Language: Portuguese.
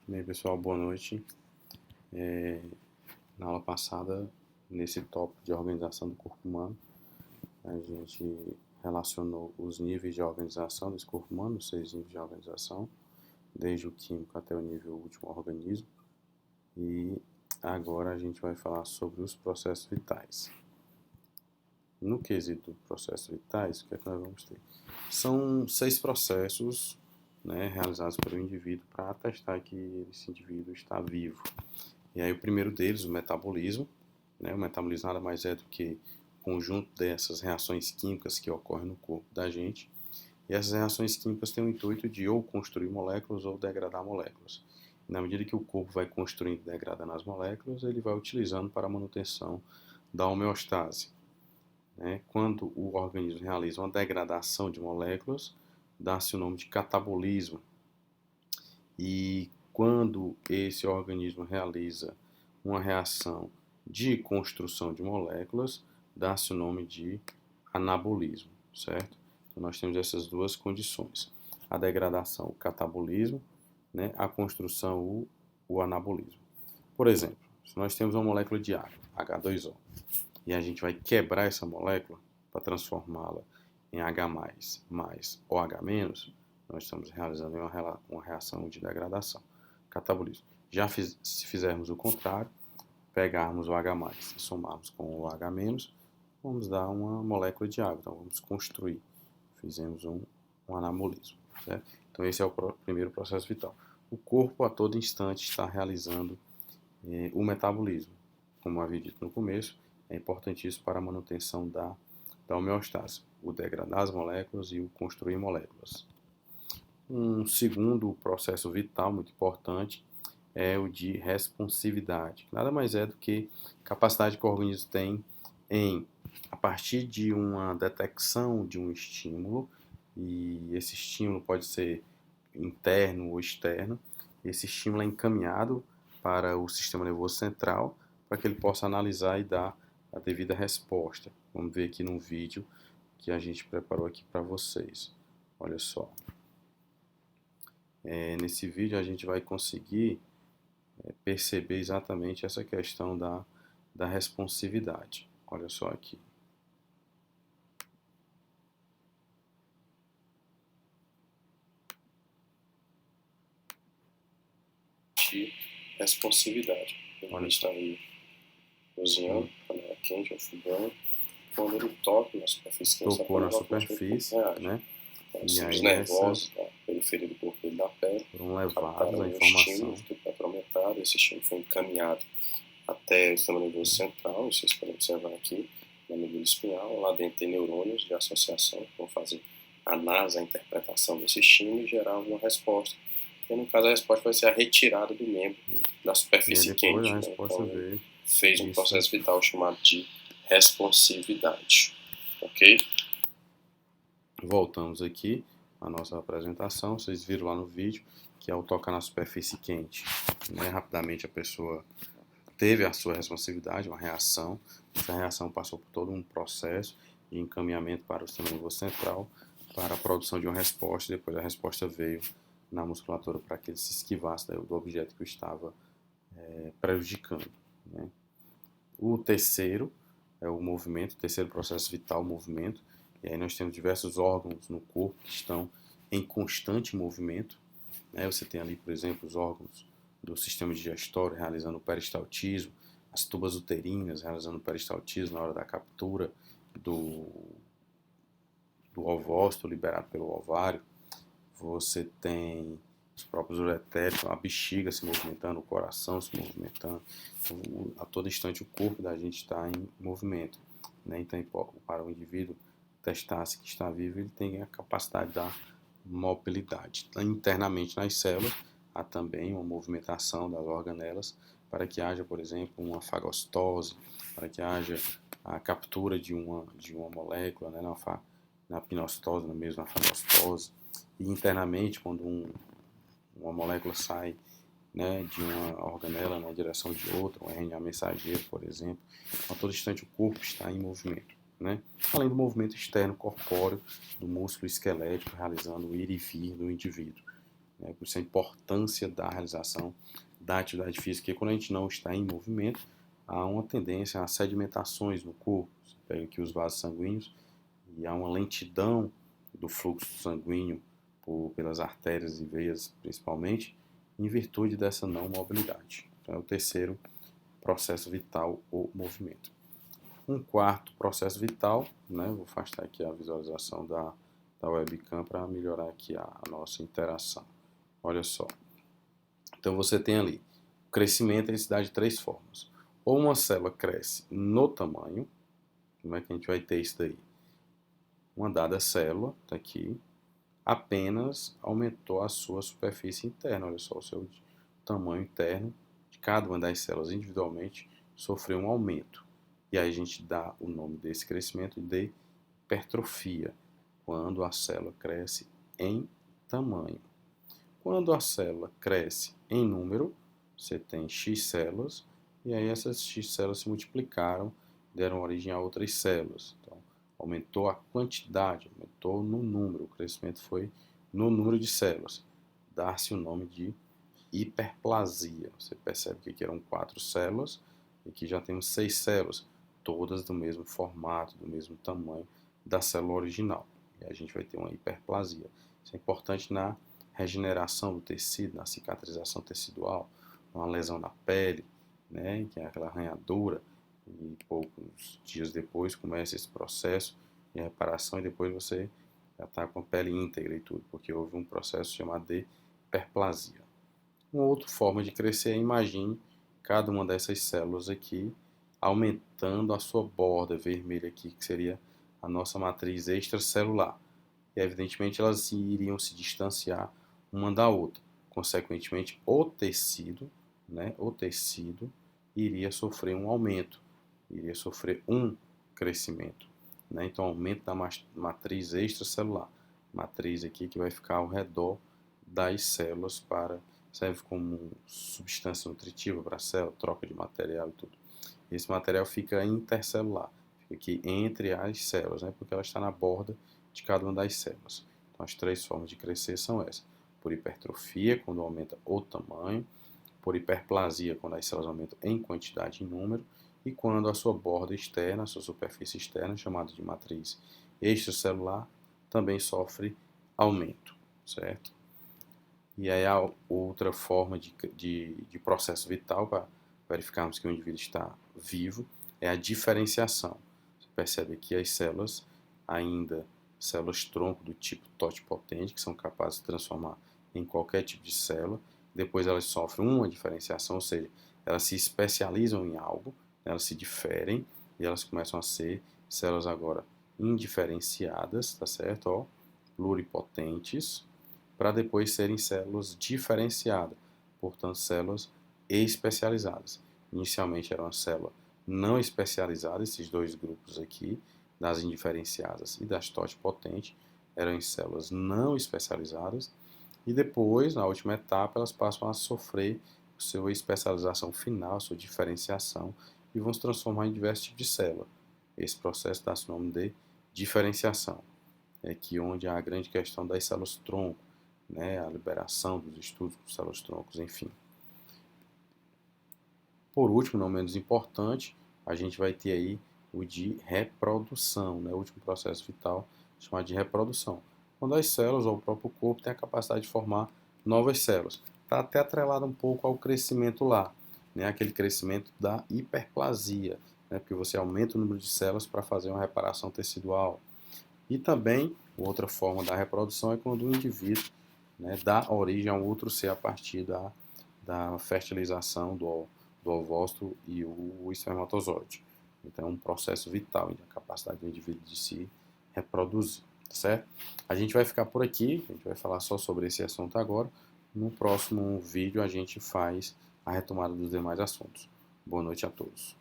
Bem, pessoal, boa noite. Na aula passada, nesse tópico de organização do corpo humano, a gente relacionou os níveis de organização desse corpo humano, os 6 níveis de organização, desde o químico até o nível último organismo. E agora a gente vai falar sobre os processos vitais. No quesito processos vitais, o que é que nós vamos ter? São 6 processos, realizados pelo indivíduo para atestar que esse indivíduo está vivo. E aí o primeiro deles, o metabolismo. O metabolismo nada mais é do que o conjunto dessas reações químicas que ocorrem no corpo da gente. E essas reações químicas têm o intuito de ou construir moléculas ou degradar moléculas. E na medida que o corpo vai construindo e degradando as moléculas, ele vai utilizando para a manutenção da homeostase. Quando o organismo realiza uma degradação de moléculas, dá-se o nome de catabolismo. E quando esse organismo realiza uma reação de construção de moléculas, dá-se o nome de anabolismo, certo? Então nós temos essas duas condições: a degradação, o catabolismo, a construção, o anabolismo. Por exemplo, se nós temos uma molécula de água, H2O, e a gente vai quebrar essa molécula para transformá-la em H+, mais OH-, nós estamos realizando uma reação de degradação, catabolismo. Já se fizermos o contrário, pegarmos o H+, e somarmos com o OH-, vamos dar uma molécula de água, então vamos construir. Fizemos um anabolismo, certo? Então esse é o primeiro processo vital. O corpo a todo instante está realizando o metabolismo. Como havia dito no começo, é importantíssimo para a manutenção da homeostase, o degradar as moléculas e o construir moléculas. Um segundo processo vital muito importante é o de responsividade. Nada mais é do que a capacidade que o organismo tem em, a partir de uma detecção de um estímulo, e esse estímulo pode ser interno ou externo, esse estímulo é encaminhado para o sistema nervoso central para que ele possa analisar e dar a devida resposta. Vamos ver aqui no vídeo que a gente preparou aqui para vocês. Olha só. Nesse vídeo a gente vai conseguir perceber exatamente essa questão da responsividade. Olha só aqui. De responsividade. Ele está aí cozinhando, panela quente ou fogão. Quando ele toca na superfície, tocou na superfície, e aí nervosos da periferia do corpo dele, da pele, foram levados a informação. Esse estímulo foi encaminhado até o sistema nervoso central. Vocês podem observar aqui na medula espinhal. Lá dentro tem neurônios de associação que vão fazer a interpretação desse estímulo e gerar uma resposta. E no caso a resposta vai ser a retirada do membro da superfície quente. Então fez um processo vital chamado de responsividade. Ok? Voltamos aqui à nossa apresentação. Vocês viram lá no vídeo que ao tocar na superfície quente, rapidamente a pessoa teve a sua responsividade, uma reação. Essa reação passou por todo um processo de encaminhamento para o sistema nervoso central para a produção de uma resposta. Depois a resposta veio na musculatura para que ele se esquivasse do objeto que o estava prejudicando. O terceiro é o movimento, o terceiro processo vital, o movimento. E aí nós temos diversos órgãos no corpo que estão em constante movimento. Você tem ali, por exemplo, os órgãos do sistema digestório realizando o peristaltismo, as tubas uterinas realizando o peristaltismo na hora da captura do ovócito liberado pelo ovário. Você tem os próprios uretérios, a bexiga se movimentando, o coração se movimentando. Então, a todo instante o corpo da gente está em movimento. Então, para o indivíduo testar-se que está vivo, ele tem a capacidade da mobilidade. Então, internamente nas células, há também uma movimentação das organelas para que haja, por exemplo, uma fagostose, para que haja a captura de uma molécula, na pinostose, mesmo na fagostose. E internamente, quando uma molécula sai de uma organela na direção de outra, um RNA mensageiro, por exemplo, a todo instante o corpo está em movimento. Além do movimento externo corpóreo, do músculo esquelético realizando o ir e vir do indivíduo. né? Por isso a importância da realização da atividade física, porque quando a gente não está em movimento, há uma tendência a sedimentações no corpo. Você pega aqui os vasos sanguíneos e há uma lentidão do fluxo sanguíneo pelas artérias e veias, principalmente, em virtude dessa não mobilidade. Então é o terceiro processo vital, o movimento. Um quarto processo vital, né? Vou afastar aqui a visualização da webcam para melhorar aqui a nossa interação. Olha só. Então você tem ali, o crescimento ele se dá de três formas. Ou uma célula cresce no tamanho, como é que a gente vai ter isso daí? Uma dada célula, tá aqui, apenas aumentou a sua superfície interna, olha só, o seu tamanho interno de cada uma das células individualmente sofreu um aumento. E aí a gente dá o nome desse crescimento de hipertrofia, quando a célula cresce em tamanho. Quando a célula cresce em número, você tem X células, e aí essas X células se multiplicaram, deram origem a outras células. Então, aumentou a quantidade, aumentou no número, o crescimento foi no número de células. Dá-se o nome de hiperplasia. Você percebe que aqui eram 4 células, e aqui já temos 6 células, todas do mesmo formato, do mesmo tamanho da célula original. E a gente vai ter uma hiperplasia. Isso é importante na regeneração do tecido, na cicatrização tecidual, uma lesão na pele, né, que é aquela arranhadura, e poucos dias depois começa esse processo de reparação e depois você já está com a pele íntegra e tudo, porque houve um processo chamado de hiperplasia. Uma outra forma de crescer, imagine cada uma dessas células aqui aumentando a sua borda vermelha aqui, que seria a nossa matriz extracelular. E evidentemente elas iriam se distanciar uma da outra. Consequentemente, o tecido iria sofrer um aumento, iria sofrer um crescimento. Né? Então, aumento da matriz extracelular. Matriz aqui que vai ficar ao redor das células serve como substância nutritiva para a célula, troca de material e tudo. Esse material fica intercelular, fica aqui entre as células, né? Porque ela está na borda de cada uma das células. Então, as três formas de crescer são essas: por hipertrofia, quando aumenta o tamanho; por hiperplasia, quando as células aumentam em quantidade e em número; e quando a sua borda externa, a sua superfície externa, chamada de matriz extracelular, também sofre aumento, certo? E aí a outra forma de processo vital para verificarmos que o indivíduo está vivo é a diferenciação. Você percebe aqui as células, ainda células tronco do tipo totipotente, que são capazes de transformar em qualquer tipo de célula. Depois elas sofrem uma diferenciação, ou seja, elas se especializam em algo, elas se diferem e elas começam a ser células agora indiferenciadas, tá certo? Ó, pluripotentes, para depois serem células diferenciadas, portanto células especializadas. Inicialmente era uma célula não especializada, esses dois grupos aqui, das indiferenciadas e das totipotentes, eram em células não especializadas, e depois, na última etapa, elas passam a sofrer sua especialização final, sua diferenciação, e vão se transformar em diversos tipos de célula. Esse processo dá-se o nome de diferenciação, é que onde há a grande questão das células tronco, né, a liberação dos estudos com células troncos, enfim. Por último, não menos importante, a gente vai ter aí o de reprodução, né, o último processo vital chamado de reprodução, quando as células ou o próprio corpo tem a capacidade de formar novas células. Está até atrelado um pouco ao crescimento lá, né, aquele crescimento da hiperplasia, né, porque você aumenta o número de células para fazer uma reparação tecidual. E também, outra forma da reprodução é quando o indivíduo, né, dá origem a um outro ser a partir da fertilização do ovócito e o espermatozoide. Então é um processo vital, a capacidade do indivíduo de se reproduzir, certo? A gente vai ficar por aqui, a gente vai falar só sobre esse assunto agora. No próximo vídeo a gente faz a retomada dos demais assuntos. Boa noite a todos.